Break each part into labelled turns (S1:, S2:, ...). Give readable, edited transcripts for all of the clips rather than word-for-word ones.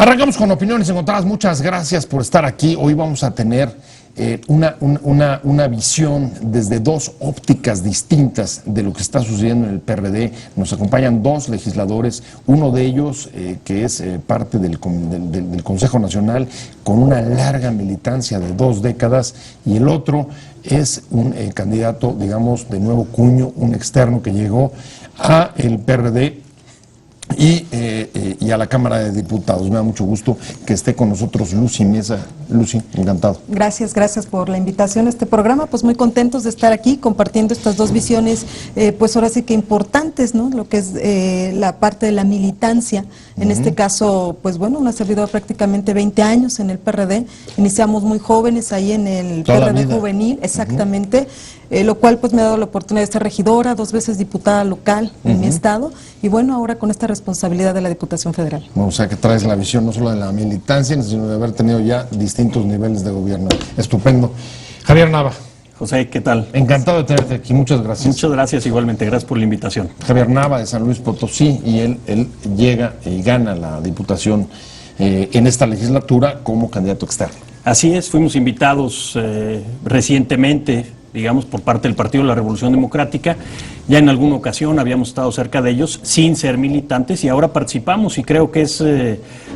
S1: Arrancamos con opiniones encontradas. Muchas gracias por estar aquí. Hoy vamos a tener una visión desde dos ópticas distintas de lo que está sucediendo en el PRD. Nos acompañan dos legisladores, uno de ellos que es parte del Consejo Nacional con una larga militancia de 2 décadas, y el otro es un candidato, digamos, de nuevo cuño, un externo que llegó a el PRD y a la Cámara de Diputados. Me da mucho gusto que esté con nosotros Lucy Mesa. Lucy, encantado.
S2: Gracias por la invitación a este programa. Pues muy contentos de estar aquí compartiendo estas dos visiones, pues ahora sí que importantes, ¿no? Lo que es la parte de la militancia. En este caso, pues bueno, una servidora prácticamente 20 años en el PRD. Iniciamos muy jóvenes ahí en el PRD juvenil, exactamente. Lo cual pues me ha dado la oportunidad de ser regidora, 2 veces diputada local en mi estado, y bueno, ahora con esta responsabilidad de la Diputación Federal.
S1: O sea que traes la visión no solo de la militancia, sino de haber tenido ya distintos niveles de gobierno. Estupendo. Javier Nava.
S3: José, ¿qué tal?
S1: Encantado de tenerte aquí, muchas gracias.
S3: Muchas gracias igualmente, gracias por la invitación.
S1: Javier Nava, de San Luis Potosí, y él llega y gana la Diputación en esta legislatura como candidato externo.
S3: Así es, fuimos invitados recientemente, digamos, por parte del Partido de la Revolución Democrática. Ya en alguna ocasión habíamos estado cerca de ellos sin ser militantes, y ahora participamos, y creo que es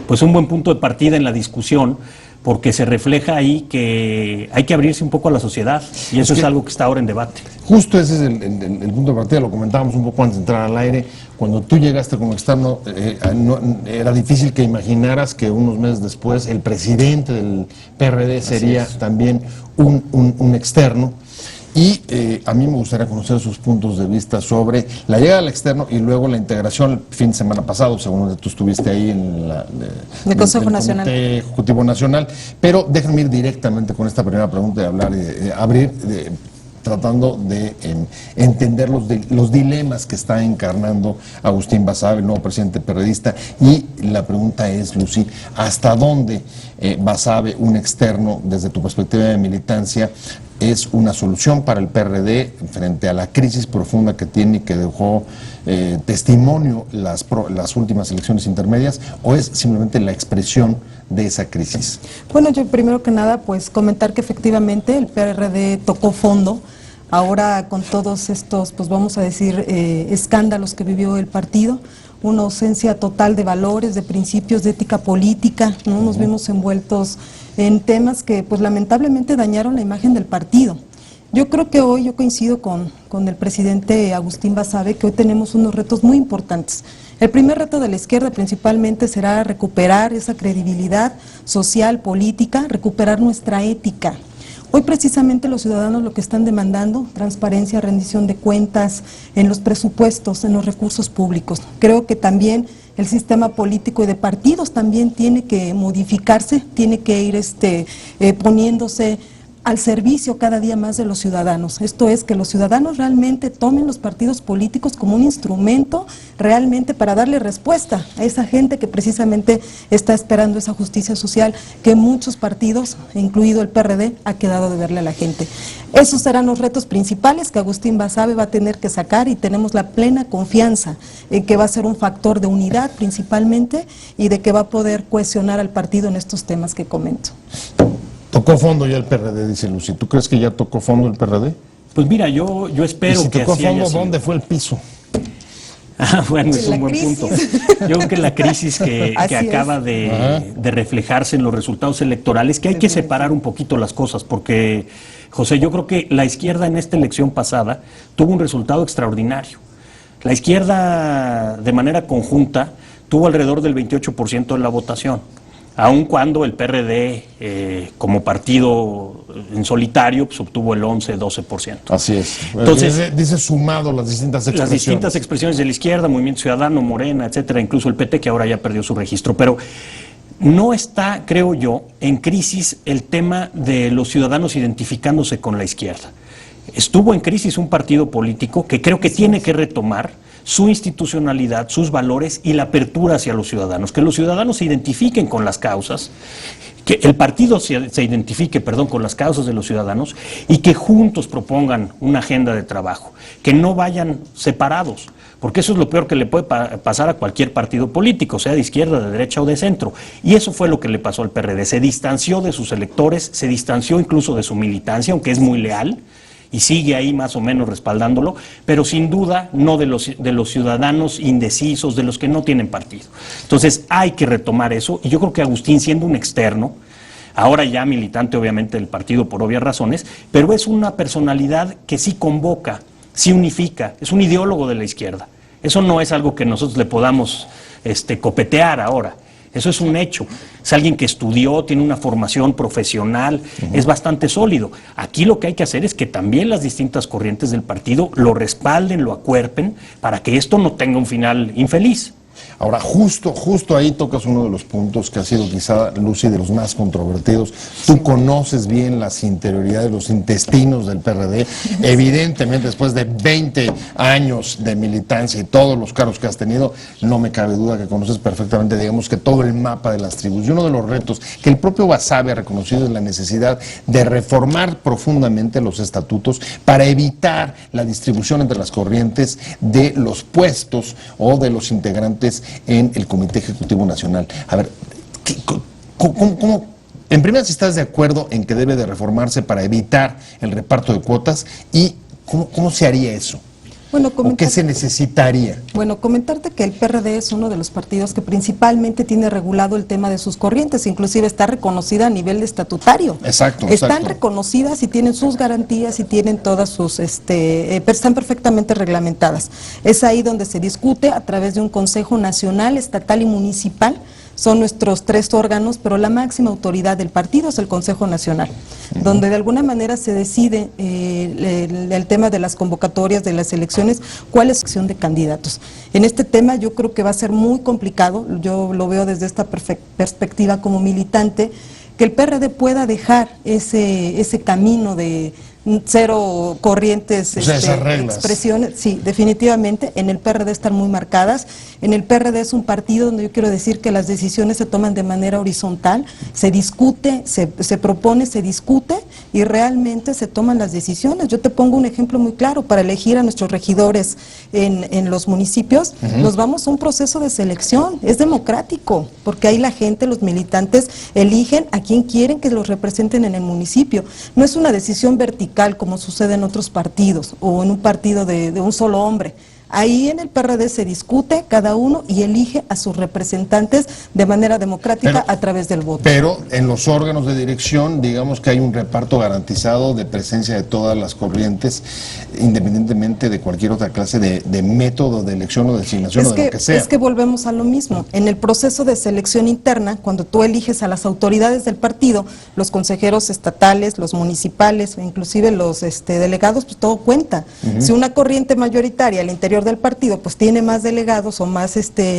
S3: pues un buen punto de partida en la discusión, porque se refleja ahí que hay que abrirse un poco a la sociedad, y eso es algo que está ahora en debate.
S1: Justo ese es el punto de partida, lo comentábamos un poco antes de entrar al aire. Cuando tú llegaste como externo, era difícil que imaginaras que unos meses después el presidente del PRD sería también un externo. Y a mí me gustaría conocer sus puntos de vista sobre la llegada al externo y luego la integración el fin de semana pasado, según tú estuviste ahí en
S2: el Consejo Nacional.
S1: Comité Ejecutivo Nacional. Pero déjenme ir directamente con esta primera pregunta y hablar abrir tratando de entender los dilemas que está encarnando Agustín Basabe, el nuevo presidente perredista. Y la pregunta es, Lucy, ¿hasta dónde Basabe, un externo, desde tu perspectiva de militancia, es una solución para el PRD frente a la crisis profunda que tiene y que dejó testimonio las últimas elecciones intermedias, o es simplemente la expresión de esa crisis?
S2: Bueno, yo primero que nada pues comentar que efectivamente el PRD tocó fondo ahora con todos estos, pues vamos a decir, escándalos que vivió el partido, una ausencia total de valores, de principios, de ética política, ¿no? Nos vimos envueltos en temas que pues lamentablemente dañaron la imagen del partido. Yo creo que hoy yo coincido con el presidente Agustín Basabe, que hoy tenemos unos retos muy importantes. El primer reto de la izquierda principalmente será recuperar esa credibilidad social, política, recuperar nuestra ética. Hoy precisamente los ciudadanos lo que están demandando, transparencia, rendición de cuentas en los presupuestos, en los recursos públicos. Creo que también el sistema político y de partidos también tiene que modificarse, tiene que ir poniéndose al servicio cada día más de los ciudadanos. Esto es, que los ciudadanos realmente tomen los partidos políticos como un instrumento realmente para darle respuesta a esa gente que precisamente está esperando esa justicia social que muchos partidos, incluido el PRD, ha quedado de verle a la gente. Esos serán los retos principales que Agustín Basabe va a tener que sacar, y tenemos la plena confianza en que va a ser un factor de unidad principalmente, y de que va a poder cohesionar al partido en estos temas que comento.
S1: Tocó fondo ya el PRD, dice Lucy. ¿Tú crees que ya tocó fondo el PRD?
S3: Pues mira, yo espero
S1: si
S3: que
S1: tocó
S3: así
S1: fondo,
S3: haya sido.
S1: ¿dónde fue el piso?
S3: Bueno, es un buen
S2: crisis.
S3: punto. Yo creo que la crisis que acaba de reflejarse en los resultados electorales, que hay que separar un poquito las cosas, porque, José, yo creo que la izquierda en esta elección pasada tuvo un resultado extraordinario. La izquierda, de manera conjunta, tuvo alrededor del 28% de la votación, aun cuando el PRD, como partido en solitario, pues obtuvo el 11-12%.
S1: Así es.
S3: Entonces,
S1: dice sumado las distintas expresiones.
S3: Las distintas expresiones de la izquierda, Movimiento Ciudadano, Morena, etcétera, incluso el PT, que ahora ya perdió su registro. Pero no está, creo yo, en crisis el tema de los ciudadanos identificándose con la izquierda. Estuvo en crisis un partido político que creo que tiene que retomar su institucionalidad, sus valores y la apertura hacia los ciudadanos, que los ciudadanos se identifiquen con las causas, que el partido se identifique, con las causas de los ciudadanos y que juntos propongan una agenda de trabajo, que no vayan separados, porque eso es lo peor que le puede pasar a cualquier partido político, sea de izquierda, de derecha o de centro. Y eso fue lo que le pasó al PRD, se distanció de sus electores, se distanció incluso de su militancia, aunque es muy leal, y sigue ahí más o menos respaldándolo, pero sin duda no de los ciudadanos indecisos, de los que no tienen partido. Entonces hay que retomar eso, y yo creo que Agustín, siendo un externo, ahora ya militante obviamente del partido por obvias razones, pero es una personalidad que sí convoca, sí unifica, es un ideólogo de la izquierda. Eso no es algo que nosotros le podamos copetear ahora. Eso es un hecho. Es alguien que estudió, tiene una formación profesional, es bastante sólido. Aquí lo que hay que hacer es que también las distintas corrientes del partido lo respalden, lo acuerpen, para que esto no tenga un final infeliz.
S1: Ahora, justo ahí tocas uno de los puntos que ha sido quizá, Lucy, de los más controvertidos. Tú conoces bien las interioridades, los intestinos del PRD. Evidentemente, después de 20 años de militancia y todos los cargos que has tenido, no me cabe duda que conoces perfectamente, digamos, que todo el mapa de las tribus. Y uno de los retos que el propio Basabe ha reconocido es la necesidad de reformar profundamente los estatutos para evitar la distribución entre las corrientes de los puestos o de los integrantes en el Comité Ejecutivo Nacional. A ver, ¿cómo? En primera, si estás de acuerdo en que debe de reformarse para evitar el reparto de cuotas, y ¿cómo se haría eso?
S2: Bueno,
S1: ¿O qué se necesitaría?
S2: Bueno, comentarte que el PRD es uno de los partidos que principalmente tiene regulado el tema de sus corrientes, inclusive está reconocida a nivel estatutario.
S1: Exacto.
S2: Están reconocidas y tienen sus garantías y tienen todas sus, están perfectamente reglamentadas. Es ahí donde se discute a través de un Consejo Nacional, Estatal y Municipal. Son nuestros 3 órganos, pero la máxima autoridad del partido es el Consejo Nacional, donde de alguna manera se decide el tema de las convocatorias, de las elecciones, cuál es la selección de candidatos. En este tema yo creo que va a ser muy complicado, yo lo veo desde esta perspectiva como militante, que el PRD pueda dejar ese camino de cero corrientes,
S1: o sea, esas reglas.
S2: Expresiones, sí, definitivamente, en el PRD están muy marcadas. En el PRD es un partido donde yo quiero decir que las decisiones se toman de manera horizontal, se discute, se propone, se discute y realmente se toman las decisiones. Yo te pongo un ejemplo muy claro, para elegir a nuestros regidores en los municipios, nos vamos a un proceso de selección, es democrático, porque ahí la gente, los militantes, eligen a quién quieren que los representen en el municipio. No es una decisión vertical como sucede en otros partidos o en un partido de un solo hombre. Ahí en el PRD se discute cada uno y elige a sus representantes de manera democrática a través del voto. Pero
S1: en los órganos de dirección, digamos que hay un reparto garantizado de presencia de todas las corrientes, independientemente de cualquier otra clase de método de elección o de designación o de lo que sea.
S2: Es que volvemos a lo mismo. En el proceso de selección interna, cuando tú eliges a las autoridades del partido, los consejeros estatales, los municipales, inclusive los delegados, pues todo cuenta. Si una corriente mayoritaria al interior del partido pues tiene más delegados o más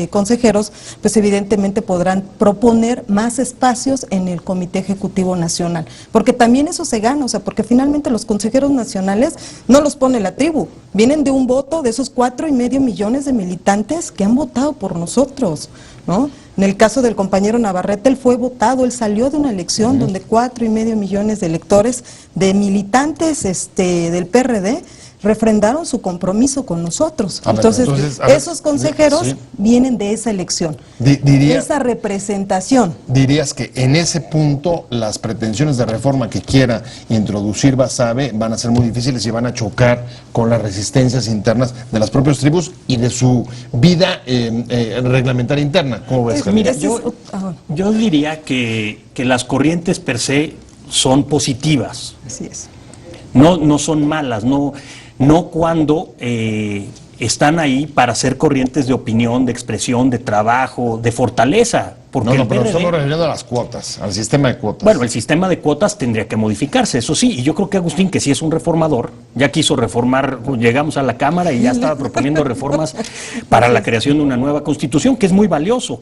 S2: consejeros, pues evidentemente podrán proponer más espacios en el Comité Ejecutivo Nacional, porque también eso se gana, o sea, porque finalmente los consejeros nacionales no los pone la tribu, vienen de un voto de esos 4,5 millones de militantes que han votado por nosotros, ¿no? En el caso del compañero Navarrete, él fue votado, él salió de una elección donde 4,5 millones de electores, de militantes del PRD, refrendaron su compromiso con nosotros. Entonces, esos consejeros vienen de esa elección, de esa representación.
S1: ¿Dirías que en ese punto las pretensiones de reforma que quiera introducir Basabe van a ser muy difíciles y van a chocar con las resistencias internas de las propias tribus y de su vida reglamentaria interna? ¿Cómo ves, Javier?
S3: Mira, yo diría que las corrientes per se son positivas.
S2: Así es.
S3: No son malas, no cuando están ahí para ser corrientes de opinión, de expresión, de trabajo, de fortaleza. Porque
S1: pero estamos refiriendo a las cuotas, al sistema de cuotas.
S3: Bueno, el sistema de cuotas tendría que modificarse, eso sí, y yo creo que Agustín, que sí es un reformador, ya quiso reformar, llegamos a la Cámara y ya estaba proponiendo reformas para la creación de una nueva Constitución, que es muy valioso.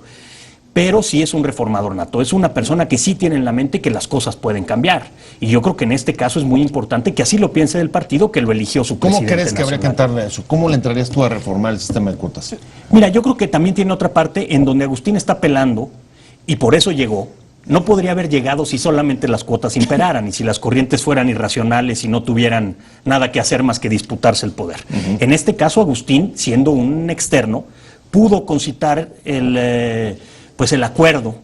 S3: pero sí es un reformador nato, es una persona que sí tiene en la mente que las cosas pueden cambiar. Y yo creo que en este caso es muy importante que así lo piense el partido que lo eligió su presidente
S1: ¿Cómo crees que habría que
S3: nacional.
S1: entrarle a eso? ¿Cómo le entrarías tú a reformar el sistema de cuotas?
S3: Mira, yo creo que también tiene otra parte en donde Agustín está apelando, y por eso llegó. No podría haber llegado si solamente las cuotas imperaran y si las corrientes fueran irracionales y no tuvieran nada que hacer más que disputarse el poder. En este caso, Agustín, siendo un externo, pudo concitar el acuerdo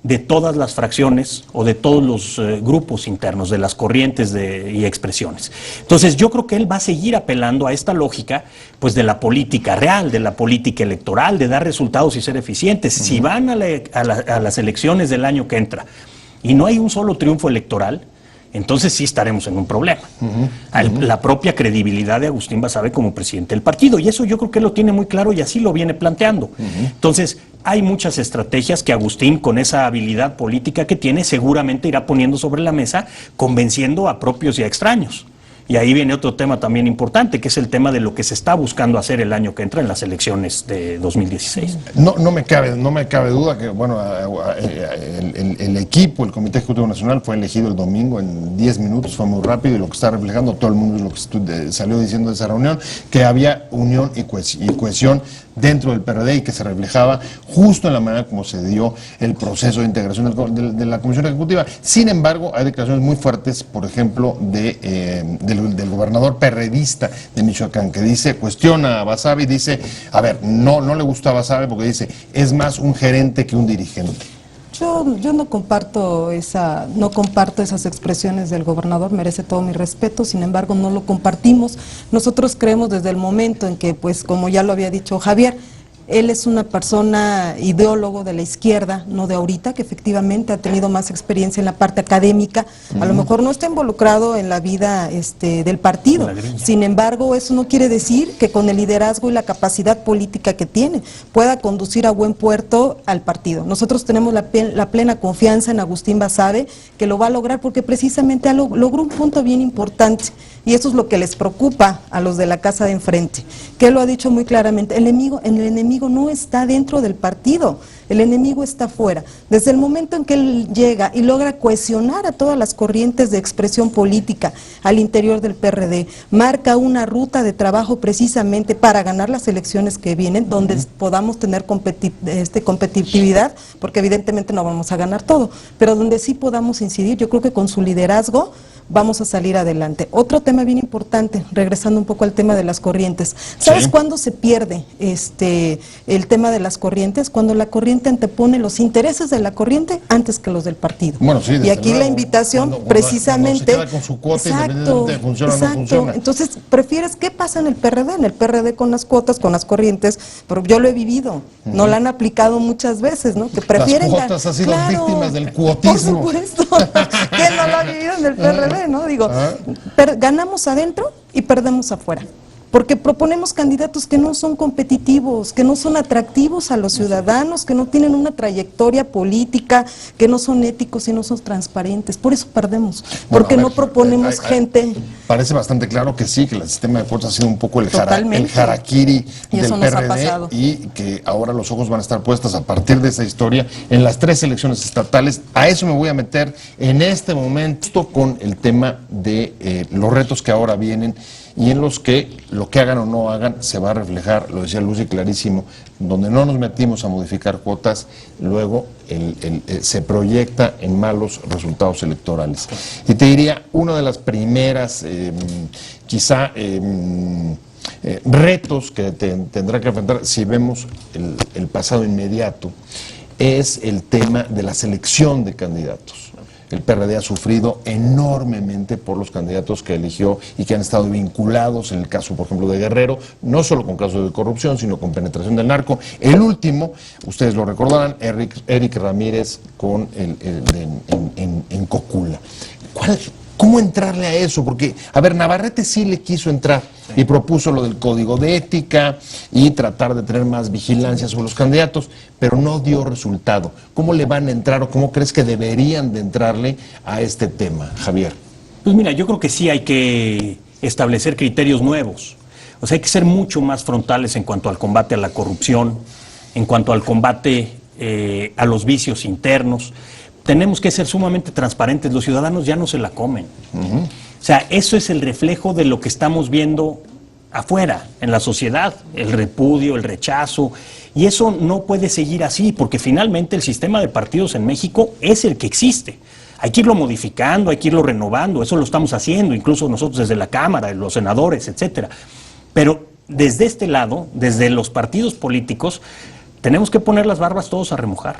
S3: de todas las fracciones o de todos los grupos internos, de las corrientes y expresiones. Entonces yo creo que él va a seguir apelando a esta lógica pues de la política real, de la política electoral, de dar resultados y ser eficientes. Si van a las elecciones del año que entra y no hay un solo triunfo electoral, entonces sí estaremos en un problema. La propia credibilidad de Agustín Basabe como presidente del partido, y eso yo creo que él lo tiene muy claro y así lo viene planteando. Entonces, hay muchas estrategias que Agustín, con esa habilidad política que tiene, seguramente irá poniendo sobre la mesa, convenciendo a propios y a extraños. Y ahí viene otro tema también importante, que es el tema de lo que se está buscando hacer el año que entra en las elecciones de 2016.
S1: No me cabe duda que bueno, el equipo, el Comité Ejecutivo Nacional fue elegido el domingo en 10 minutos, fue muy rápido, y lo que está reflejando todo el mundo es lo que salió diciendo de esa reunión, que había unión y cohesión dentro del PRD y que se reflejaba justo en la manera como se dio el proceso de integración de la Comisión Ejecutiva. Sin embargo, hay declaraciones muy fuertes, por ejemplo, del gobernador perredista de Michoacán, que cuestiona a Basabe y dice, a ver, no le gusta a Basabe porque dice, es más un gerente que un dirigente.
S2: Yo no comparto esas expresiones del gobernador, merece todo mi respeto, sin embargo no lo compartimos. Nosotros creemos desde el momento en que, pues como ya lo había dicho Javier, él es una persona ideólogo de la izquierda, no de ahorita, que efectivamente ha tenido más experiencia en la parte académica, a lo mejor no está involucrado en la vida del partido, sin embargo eso no quiere decir que con el liderazgo y la capacidad política que tiene pueda conducir a buen puerto al partido. Nosotros tenemos la plena confianza en Agustín Basabe, que lo va a lograr porque precisamente logró un punto bien importante, y eso es lo que les preocupa a los de la casa de enfrente, que él lo ha dicho muy claramente, el enemigo no está dentro del partido, el enemigo está fuera. Desde el momento en que él llega y logra cohesionar a todas las corrientes de expresión política al interior del PRD, marca una ruta de trabajo precisamente para ganar las elecciones que vienen, donde podamos tener competitividad, porque evidentemente no vamos a ganar todo, pero donde sí podamos incidir, yo creo que con su liderazgo vamos a salir adelante. Otro tema bien importante, regresando un poco al tema de las corrientes. ¿Sabes cuándo se pierde el tema de las corrientes? Cuando la corriente antepone los intereses de la corriente antes que los del partido.
S1: Bueno, sí,
S2: y aquí
S1: luego,
S2: la invitación
S1: cuando
S2: precisamente...
S1: se queda con su cuota, independientemente de funciona o no funciona.
S2: Entonces, ¿prefieres qué pasa en el PRD? En el PRD con las cuotas, con las corrientes, pero yo lo he vivido, no la han aplicado muchas veces, ¿no? Que prefieren...
S1: Las cuotas han sido víctimas del cuotismo.
S2: Por supuesto, ¿quién no lo ha vivido en el PRD? ¿No? Digo, ganamos adentro y perdemos afuera, porque proponemos candidatos que no son competitivos, que no son atractivos a los ciudadanos, que no tienen una trayectoria política, que no son éticos y no son transparentes. Por eso perdemos, porque no proponemos gente...
S1: Parece bastante claro que sí, que el sistema de cuotas ha sido un poco el harakiri del PRD, y que ahora los ojos van a estar puestos a partir de esa historia en las 3 elecciones estatales. A eso me voy a meter en este momento con el tema de los retos que ahora vienen y en los que lo que hagan o no hagan se va a reflejar, lo decía Lucy clarísimo, donde no nos metimos a modificar cuotas, luego se proyecta en malos resultados electorales. Y te diría, una de las primeras, retos que tendrá que enfrentar, si vemos el pasado inmediato, es el tema de la selección de candidatos. El PRD ha sufrido enormemente por los candidatos que eligió y que han estado vinculados, en el caso, por ejemplo, de Guerrero, no solo con casos de corrupción, sino con penetración del narco. El último, ustedes lo recordarán, Eric Ramírez en Cocula. ¿Cómo entrarle a eso? Porque, a ver, Navarrete sí le quiso entrar y propuso lo del código de ética y tratar de tener más vigilancia sobre los candidatos, pero no dio resultado. ¿Cómo le van a entrar o cómo crees que deberían de entrarle a este tema, Javier?
S3: Pues mira, yo creo que sí hay que establecer criterios nuevos. O sea, hay que ser mucho más frontales en cuanto al combate a la corrupción, en cuanto al combate a los vicios internos. Tenemos que ser sumamente transparentes, los ciudadanos ya no se la comen. O sea, eso es el reflejo de lo que estamos viendo afuera, en la sociedad, el repudio, el rechazo, y eso no puede seguir así, porque finalmente el sistema de partidos en México es el que existe. Hay que irlo modificando, hay que irlo renovando, eso lo estamos haciendo, incluso nosotros desde la Cámara, los senadores, etcétera. Pero desde este lado, desde los partidos políticos, tenemos que poner las barbas todos a remojar.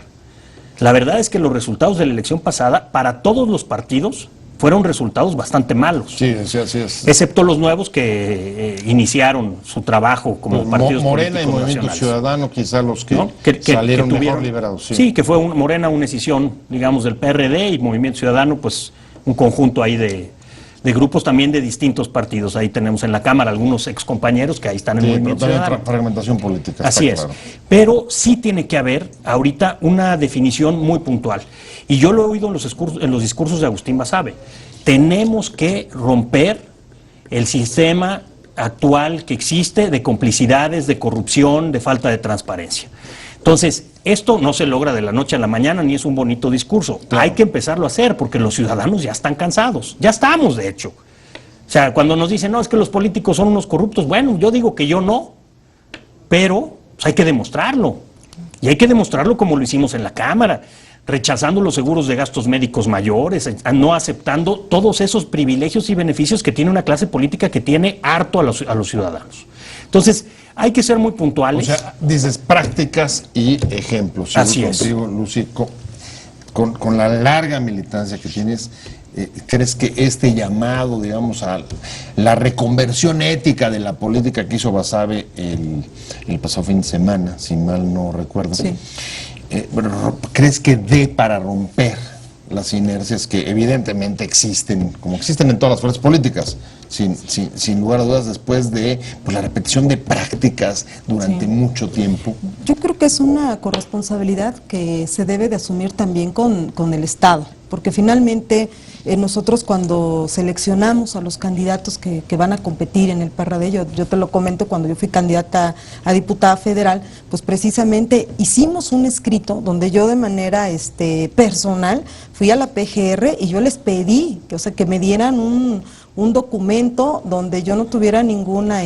S3: La verdad es que los resultados de la elección pasada, para todos los partidos, fueron resultados bastante malos.
S1: Sí, así es.
S3: Excepto los nuevos que iniciaron su trabajo como partidos
S1: Morena
S3: políticos
S1: y Movimiento
S3: nacionales,
S1: Ciudadano, quizá los que,
S3: ¿no?
S1: salieron
S3: que
S1: mejor liberados.
S3: Sí, que fue Morena una escisión, digamos, del PRD, y Movimiento Ciudadano, pues un conjunto ahí de grupos también de distintos partidos. Ahí tenemos en la Cámara algunos excompañeros que ahí están en Movimiento
S1: pero
S3: Ciudadano.
S1: también fragmentación política.
S3: Así es.
S1: Claro.
S3: Pero sí tiene que haber ahorita una definición muy puntual. Y yo lo he oído en los discursos de Agustín Basabe. Tenemos que romper el sistema actual que existe de complicidades, de corrupción, de falta de transparencia. Entonces, esto no se logra de la noche a la mañana, ni es un bonito discurso. Claro. Hay que empezarlo a hacer, porque los ciudadanos ya están cansados. Ya estamos, de hecho. O sea, cuando nos dicen, no, es que los políticos son unos corruptos, bueno, yo digo que yo no, pero pues, hay que demostrarlo. Y hay que demostrarlo como lo hicimos en la Cámara, rechazando los seguros de gastos médicos mayores, no aceptando todos esos privilegios y beneficios que tiene una clase política que tiene harto a los ciudadanos. Entonces, hay que ser muy puntuales.
S1: O sea, dices prácticas y ejemplos.
S3: Así es.
S1: Contigo, Lucy, con la larga militancia que tienes, ¿crees que este llamado, digamos, a la reconversión ética de la política que hizo Basabe el pasado fin de semana, si mal no recuerdo,
S2: sí,
S1: ¿crees que dé para romper las inercias que evidentemente existen, como existen en todas las fuerzas políticas, sin lugar a dudas, después de la repetición de prácticas durante mucho tiempo?
S2: Yo creo que es una corresponsabilidad que se debe de asumir también con el Estado, porque finalmente nosotros cuando seleccionamos a los candidatos que van a competir en el PRD, yo te lo comento, cuando yo fui candidata a diputada federal, pues precisamente hicimos un escrito donde yo de manera personal fui a la PGR y yo les pedí que me dieran un documento donde yo no tuviera ninguna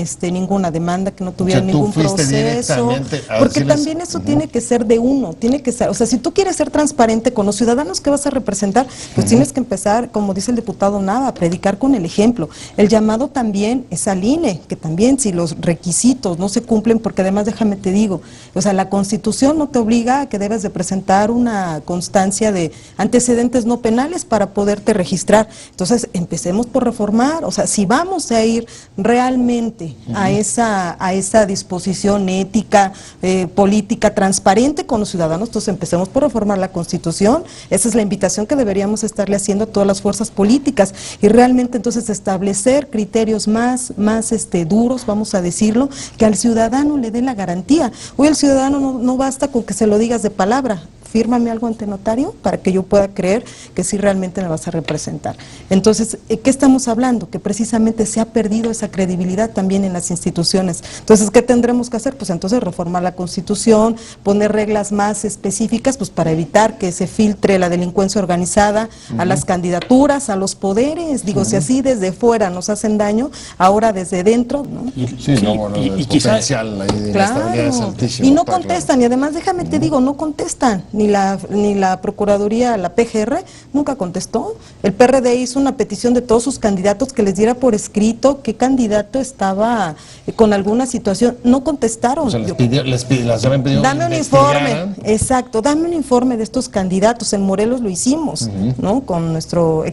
S2: demanda, que no tuviera ningún proceso, porque también eso tiene que ser de uno, tiene que ser, o sea, si tú quieres ser transparente con los ciudadanos que vas a representar, pues tienes que empezar, como dice el diputado Nava, a predicar con el ejemplo. El llamado también es al INE, que también si los requisitos no se cumplen, porque además déjame te digo, o sea, la Constitución no te obliga a que debes de presentar una constancia de antecedentes no penales para poderte registrar. Entonces, empecemos por reformar. O sea, si vamos a ir realmente a esa disposición ética, política, transparente con los ciudadanos, entonces empecemos por reformar la Constitución. Esa es la invitación que deberíamos estarle haciendo a todas las fuerzas políticas, y realmente entonces establecer criterios más duros, vamos a decirlo, que al ciudadano le dé la garantía. Hoy el ciudadano no basta con que se lo digas de palabra. Fírmame algo ante notario para que yo pueda creer que sí realmente me vas a representar. Entonces, ¿qué estamos hablando? Que precisamente se ha perdido esa credibilidad también en las instituciones. Entonces, ¿qué tendremos que hacer? Pues entonces reformar la Constitución, poner reglas más específicas, pues para evitar que se filtre la delincuencia organizada a las candidaturas, a los poderes. Digo, si así desde fuera nos hacen daño, ahora desde dentro, ¿no?
S1: El potencial ahí de inestabilidad es altísimo.
S2: Y no contestan, y además déjame te digo, no contestan. Ni la Procuraduría, la PGR, nunca contestó. El PRD hizo una petición de todos sus candidatos que les diera por escrito qué candidato estaba con alguna situación. No contestaron.
S1: O sea, les habían pedido
S2: dame un informe, exacto, dame un informe de estos candidatos. En Morelos lo hicimos, ¿no? Con nuestro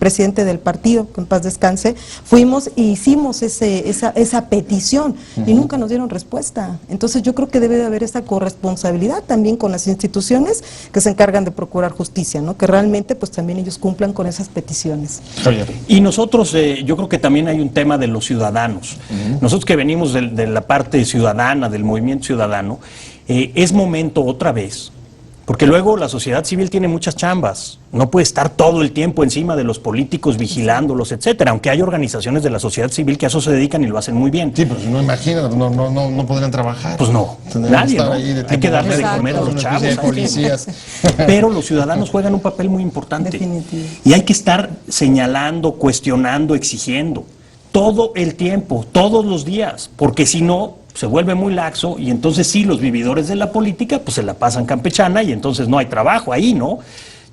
S2: presidente del partido, que en paz descanse, fuimos y hicimos esa petición y nunca nos dieron respuesta. Entonces yo creo que debe de haber esa corresponsabilidad también con las instituciones que se encargan de procurar justicia, ¿no? Que realmente pues también ellos cumplan con esas peticiones.
S1: Javier.
S3: Y nosotros, yo creo que también hay un tema de los ciudadanos. Nosotros que venimos de la parte ciudadana, del movimiento ciudadano, es momento otra vez Porque luego la sociedad civil tiene muchas chambas, no puede estar todo el tiempo encima de los políticos, vigilándolos, etcétera, aunque hay organizaciones de la sociedad civil que a eso se dedican y lo hacen muy bien.
S1: Sí, pero si no, imagínate, no podrían trabajar.
S3: Pues no,
S1: Tendrían que
S3: nadie,
S1: estar
S3: ¿no?
S1: ahí de
S3: Hay que darle de
S2: Exacto.
S3: comer a los
S1: una
S3: chavos.
S1: especie de policías.
S3: Pero los ciudadanos juegan un papel muy importante.
S2: Definitivo.
S3: Y hay que estar señalando, cuestionando, exigiendo. Todo el tiempo, todos los días, porque si no, se vuelve muy laxo y entonces sí, los vividores de la política pues se la pasan campechana y entonces no hay trabajo ahí, ¿no?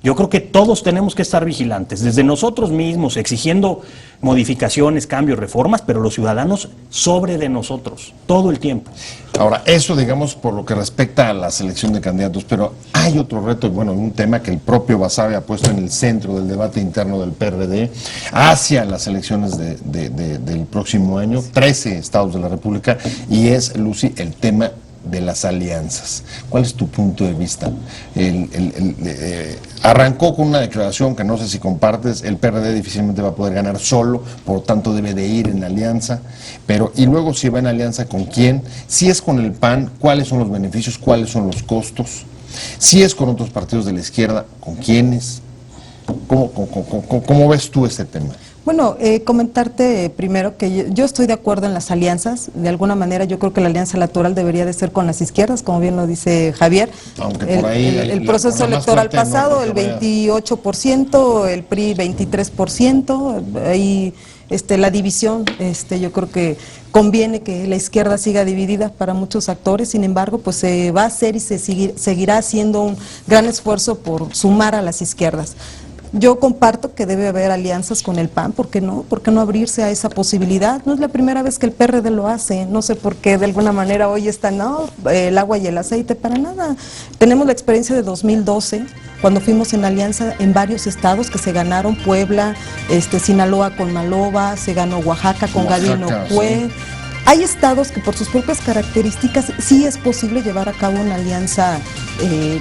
S3: Yo creo que todos tenemos que estar vigilantes, desde nosotros mismos, exigiendo modificaciones, cambios, reformas, pero los ciudadanos sobre de nosotros, todo el tiempo.
S1: Ahora, eso digamos por lo que respecta a la selección de candidatos, pero hay otro reto, y bueno, un tema que el propio Basabe ha puesto en el centro del debate interno del PRD hacia las elecciones del próximo año, 13 estados de la República, y es, Lucy, el tema de las alianzas. ¿Cuál es tu punto de vista? Arrancó con una declaración que no sé si compartes, el PRD difícilmente va a poder ganar solo, por lo tanto debe de ir en alianza, pero y luego si va en alianza con quién, si es con el PAN, cuáles son los beneficios, cuáles son los costos, si es con otros partidos de la izquierda, con quiénes, ¿cómo ves tú este tema?
S2: Bueno, comentarte primero que yo estoy de acuerdo en las alianzas. De alguna manera yo creo que la alianza electoral debería de ser con las izquierdas, como bien lo dice Javier.
S1: Aunque por ahí
S2: el proceso electoral pasado, el 28%, el PRI 23%, ahí la división, yo creo que conviene que la izquierda siga dividida para muchos actores. Sin embargo, pues se va a hacer y se seguirá haciendo un gran esfuerzo por sumar a las izquierdas. Yo comparto que debe haber alianzas con el PAN, ¿por qué no? ¿Por qué no abrirse a esa posibilidad? No es la primera vez que el PRD lo hace, no sé por qué de alguna manera hoy está, el agua y el aceite, para nada. Tenemos la experiencia de 2012, cuando fuimos en alianza en varios estados que se ganaron, Puebla, Sinaloa con Maloba, se ganó Oaxaca con Gabino Cue. Sí. Hay estados que por sus propias características sí es posible llevar a cabo una alianza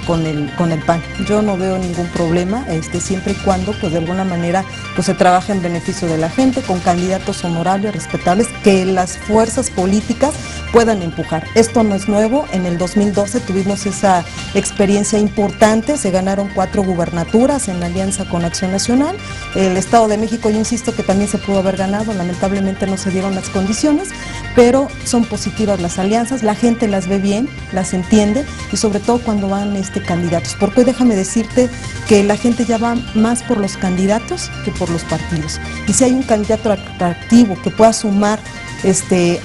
S2: con el PAN. Yo no veo ningún problema, siempre y cuando pues de alguna manera pues se trabaje en beneficio de la gente, con candidatos honorables, respetables, que las fuerzas políticas puedan empujar. Esto no es nuevo, en el 2012 tuvimos esa experiencia importante, se ganaron 4 gubernaturas en alianza con Acción Nacional. El Estado de México, yo insisto que también se pudo haber ganado, lamentablemente no se dieron las condiciones, pero son positivas las alianzas, la gente las ve bien, las entiende, y sobre todo cuando van candidatos, porque hoy déjame decirte que la gente ya va más por los candidatos que por los partidos, y si hay un candidato atractivo que pueda sumar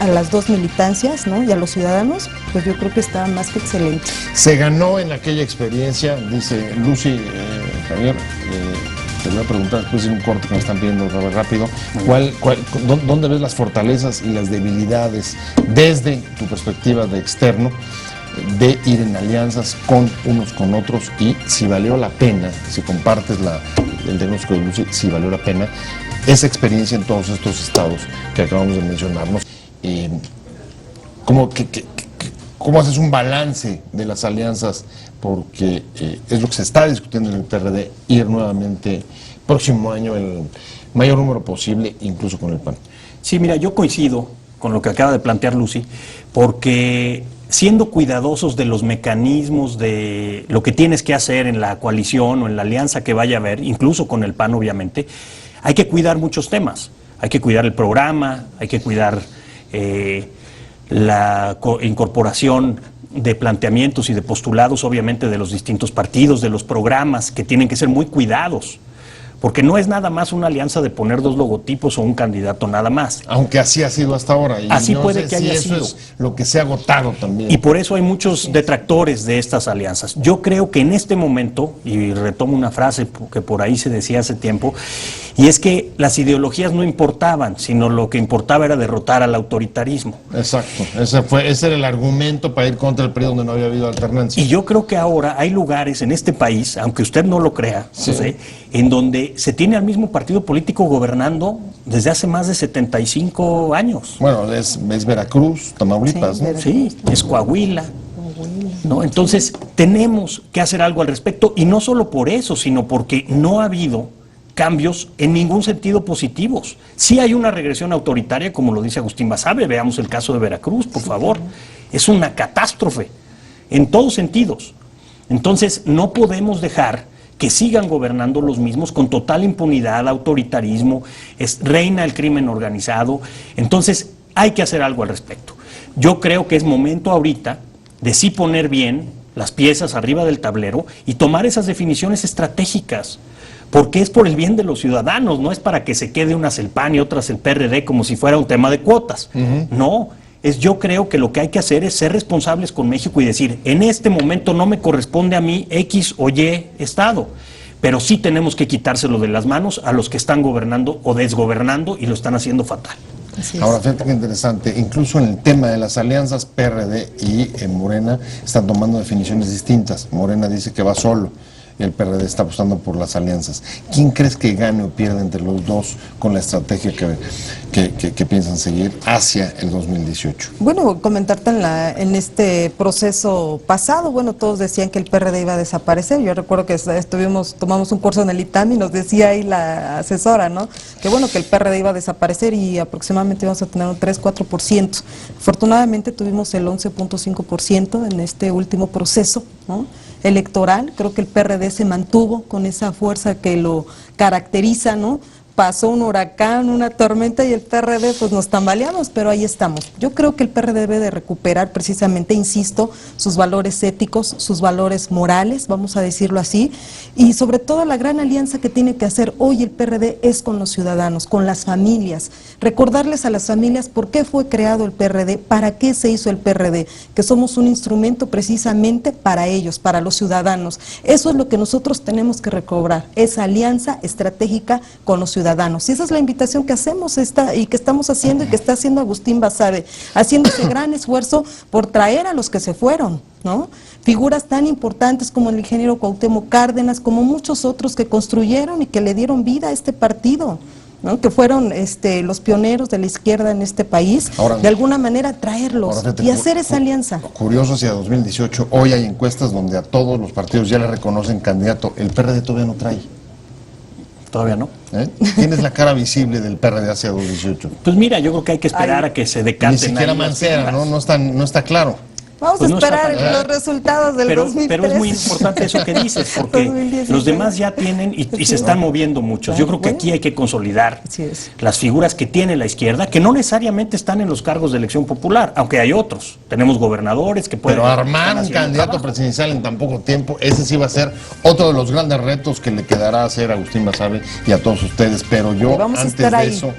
S2: a las dos militancias, ¿no?, y a los ciudadanos, pues yo creo que está más que excelente.
S1: Se ganó en aquella experiencia, dice Lucy, Javier, te voy a preguntar después de un corte que me están pidiendo rápido, ¿dónde ves las fortalezas y las debilidades desde tu perspectiva de externo de ir en alianzas con unos con otros, y si valió la pena, si compartes el diagnóstico de Lucy, si valió la pena esa experiencia en todos estos estados que acabamos de mencionarnos? ¿Cómo haces un balance de las alianzas? Porque es lo que se está discutiendo en el PRD, ir nuevamente próximo año el mayor número posible, incluso con el PAN.
S3: Sí, mira, yo coincido con lo que acaba de plantear Lucy, porque siendo cuidadosos de los mecanismos, de lo que tienes que hacer en la coalición o en la alianza que vaya a haber, incluso con el PAN obviamente, hay que cuidar muchos temas. Hay que cuidar el programa, hay que cuidar la incorporación de planteamientos y de postulados, obviamente, de los distintos partidos, de los programas, que tienen que ser muy cuidados, porque no es nada más una alianza de poner 2 logotipos o un candidato nada más.
S1: Aunque así ha sido hasta ahora. Y
S3: así
S1: no
S3: puede
S1: sé
S3: que
S1: si
S3: haya
S1: eso
S3: sido.
S1: Es lo que se ha agotado también.
S3: Y por eso hay muchos detractores de estas alianzas. Yo creo que en este momento, y retomo una frase que por ahí se decía hace tiempo, y es que las ideologías no importaban, sino lo que importaba era derrotar al autoritarismo.
S1: Exacto, ese era el argumento para ir contra el PRI donde no había habido alternancia.
S3: Y yo creo que ahora hay lugares en este país, aunque usted no lo crea, sí, José, en donde se tiene al mismo partido político gobernando desde hace más de 75 años.
S1: Bueno, es Veracruz, Tamaulipas,
S2: sí,
S1: ¿no?
S3: Sí, es Coahuila. ¿No? Entonces, tenemos que hacer algo al respecto, y no solo por eso, sino porque no ha habido cambios en ningún sentido positivos. Sí hay una regresión autoritaria, como lo dice Agustín Basabe, veamos el caso de Veracruz, por favor. Es una catástrofe, en todos sentidos. Entonces, no podemos dejar que sigan gobernando los mismos con total impunidad, autoritarismo, reina el crimen organizado. Entonces, hay que hacer algo al respecto. Yo creo que es momento ahorita de sí poner bien las piezas arriba del tablero y tomar esas definiciones estratégicas, porque es por el bien de los ciudadanos, no es para que se quede unas el PAN y otras el PRD como si fuera un tema de cuotas. No, yo creo que lo que hay que hacer es ser responsables con México y decir, en este momento no me corresponde a mí X o Y estado, pero sí tenemos que quitárselo de las manos a los que están gobernando o desgobernando y lo están haciendo fatal.
S1: Ahora, fíjate qué interesante, incluso en el tema de las alianzas PRD y Morena están tomando definiciones distintas. Morena dice que va solo y el PRD está apostando por las alianzas. ¿Quién crees que gane o pierda entre los dos con la estrategia que piensan seguir hacia el 2018?
S2: Bueno, comentarte en este proceso pasado, bueno, todos decían que el PRD iba a desaparecer. Yo recuerdo que tomamos un curso en el ITAM y nos decía ahí la asesora, ¿no? Que bueno, que el PRD iba a desaparecer y aproximadamente íbamos a tener un 3-4%. Afortunadamente tuvimos el 11.5% en este último proceso, ¿no?, electoral. Creo que el PRD se mantuvo con esa fuerza que lo caracteriza, ¿no? Pasó un huracán, una tormenta y el PRD pues nos tambaleamos, pero ahí estamos. Yo creo que el PRD debe de recuperar precisamente, insisto, sus valores éticos, sus valores morales, vamos a decirlo así, y sobre todo la gran alianza que tiene que hacer hoy el PRD es con los ciudadanos, con las familias. Recordarles a las familias por qué fue creado el PRD, para qué se hizo el PRD, que somos un instrumento precisamente para ellos, para los ciudadanos. Eso es lo que nosotros tenemos que recobrar, esa alianza estratégica con los ciudadanos. Y esa es la invitación que hacemos y que estamos haciendo y que está haciendo Agustín Basabe, haciendo ese gran esfuerzo por traer a los que se fueron, ¿no? Figuras tan importantes como el ingeniero Cuauhtémoc Cárdenas, como muchos otros que construyeron y que le dieron vida a este partido, ¿no?, que fueron los pioneros de la izquierda en este país. Ahora, de alguna manera traerlos y hacer esa alianza.
S1: Curioso, hacia 2018, hoy hay encuestas donde a todos los partidos ya le reconocen candidato. El PRD todavía no trae.
S3: Todavía no.
S1: ¿Quién es la cara visible del PRD hacia 2018?
S3: Pues mira, yo creo que hay que esperar a que se decanten.
S1: Ni siquiera Mancera, ¿no? No está claro.
S2: Vamos a esperar los resultados del 2003.
S3: Pero es muy importante eso que dices, porque los demás ya tienen y se están moviendo muchos. Yo creo que aquí hay que consolidar las figuras que tiene la izquierda, que no necesariamente están en los cargos de elección popular, aunque hay otros. Tenemos gobernadores que pueden...
S1: Pero armar un candidato presidencial en tan poco tiempo, ese sí va a ser otro de los grandes retos que le quedará hacer a Agustín Basabe y a todos ustedes. Pero yo, antes de eso,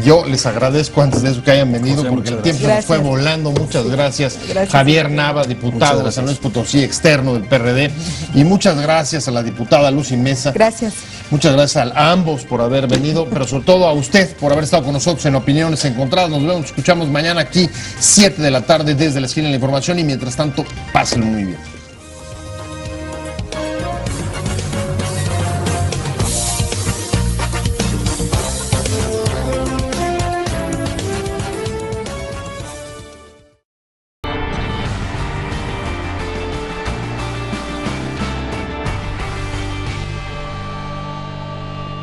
S1: yo les agradezco antes de eso que hayan venido, porque el tiempo nos fue volando. Muchas gracias. Javier Nava, diputado de San Luis Potosí, externo del PRD, y muchas gracias a la diputada Lucy Mesa.
S2: Gracias.
S1: Muchas gracias a ambos por haber venido, pero sobre todo a usted por haber estado con nosotros en Opiniones Encontradas. Nos vemos, escuchamos mañana aquí, 7 de la tarde, desde la esquina de la información, y mientras tanto, pásenlo muy bien.